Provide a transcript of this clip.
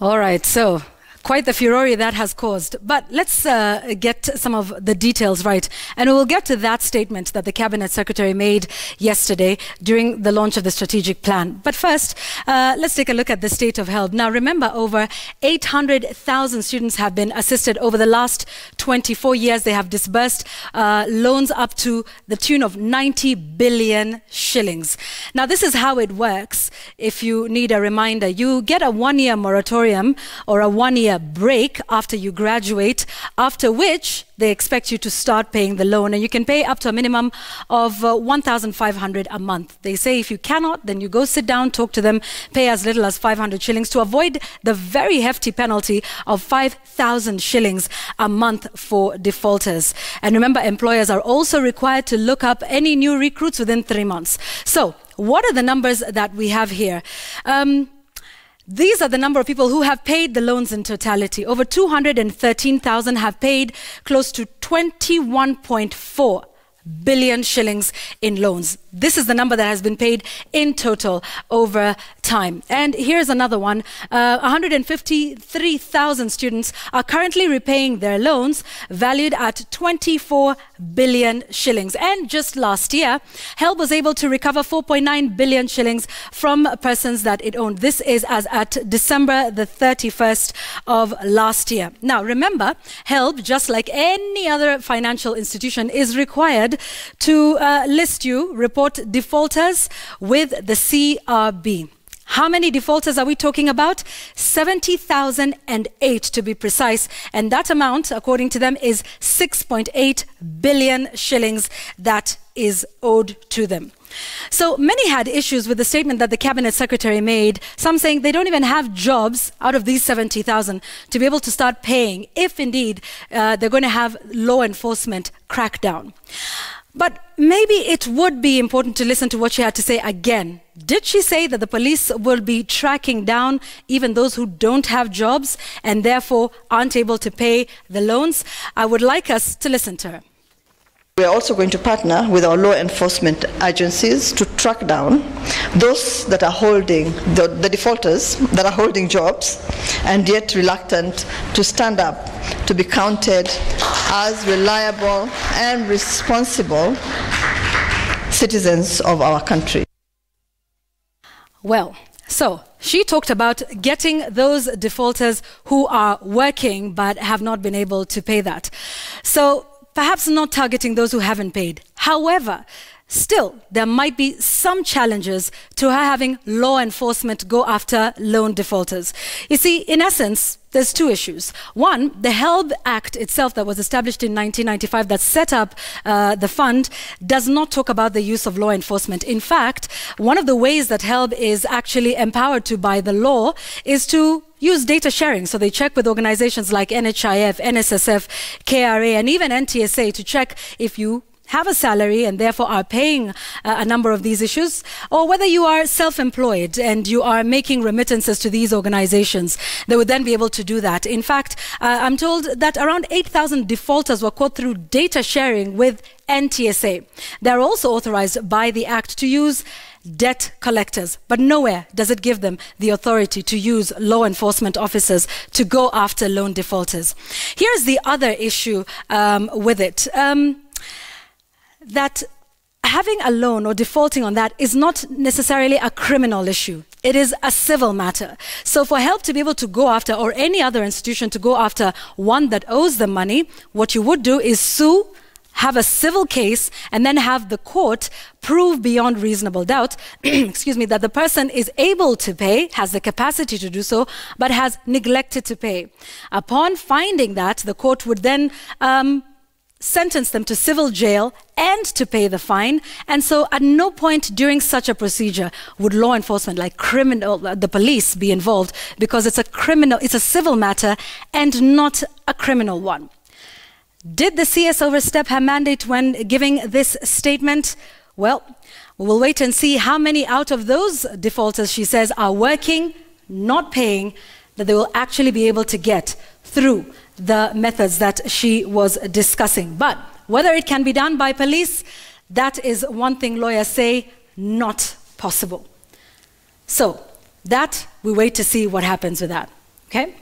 All right, so quite the furore that has caused. But let's get some of the details right. And we'll get to that statement that the Cabinet Secretary made yesterday during the launch of the strategic plan. But first, let's take a look at the state of HELB. Now, remember, over 800,000 students have been assisted over the last 24 years. They have disbursed loans up to the tune of 90 billion shillings. Now, this is how it works. If you need a reminder, you get a one-year moratorium or a one-year break after you graduate, after which they expect you to start paying the loan, and you can pay up to a minimum of 1,500 a month. They say if you cannot, then you go sit down, talk to them, pay as little as 500 shillings to avoid the very hefty penalty of 5,000 shillings a month for defaulters. And remember, employers are also required to look up any new recruits within 3 months. So what are the numbers that we have here? These are the number of people who have paid the loans in totality. Over 213,000 have paid close to 21.4 billion shillings in loans. This is the number that has been paid in total over time. And here's another one. 153,000 students are currently repaying their loans valued at 24 billion shillings. And just last year, HELB was able to recover 4.9 billion shillings from persons that it owned. This is as at December the 31st of last year. Now, remember, HELB, just like any other financial institution, is required to report defaulters with the CRB. How many defaulters are we talking about? 70,008 to be precise. And that amount, according to them, is 6.8 billion shillings that is owed to them. So many had issues with the statement that the Cabinet Secretary made, some saying they don't even have jobs out of these 70,000 to be able to start paying if indeed they're going to have law enforcement crackdown. But maybe it would be important to listen to what she had to say again. Did she say that the police will be tracking down even those who don't have jobs and therefore aren't able to pay the loans? I would like us to listen to her. We are also going to partner with our law enforcement agencies to track down those that are holding, the defaulters that are holding jobs and yet reluctant to stand up to be counted as reliable and responsible citizens of our country. Well, so she talked about getting those defaulters who are working but have not been able to pay that. So perhaps not targeting those who haven't paid. However, still, there might be some challenges to her having law enforcement go after loan defaulters. You see, in essence, there's two issues. One, the HELB Act itself that was established in 1995 that set up the fund does not talk about the use of law enforcement. In fact, one of the ways that HELB is actually empowered to by the law is to use data sharing. So they check with organizations like NHIF, NSSF, KRA, and even NTSA to check if you have a salary and therefore are paying a number of these issues, or whether you are self-employed and you are making remittances to these organizations. They would then be able to do that. In fact, I'm told that around 8,000 defaulters were caught through data sharing with NTSA. They're also authorized by the Act to use debt collectors, but nowhere does it give them the authority to use law enforcement officers to go after loan defaulters. Here's the other issue with it. That having a loan or defaulting on that is not necessarily a criminal issue. It is a civil matter. So for HELB to be able to go after, or any other institution to go after one that owes them money, what you would do is sue, have a civil case, and then have the court prove beyond reasonable doubt excuse me, that the person is able to pay, has the capacity to do so, but has neglected to pay. Upon finding that, the court would then sentence them to civil jail and to pay the fine. And so at no point during such a procedure would law enforcement, like the police, be involved, because it's a civil matter and not a criminal one. Did the CS overstep her mandate when giving this statement? Well, we'll wait and see how many out of those defaulters she says are working, not paying, that they will actually be able to get through the methods that she was discussing. But whether it can be done by police, that is one thing lawyers say not possible. So that, we wait to see what happens with that. Okay?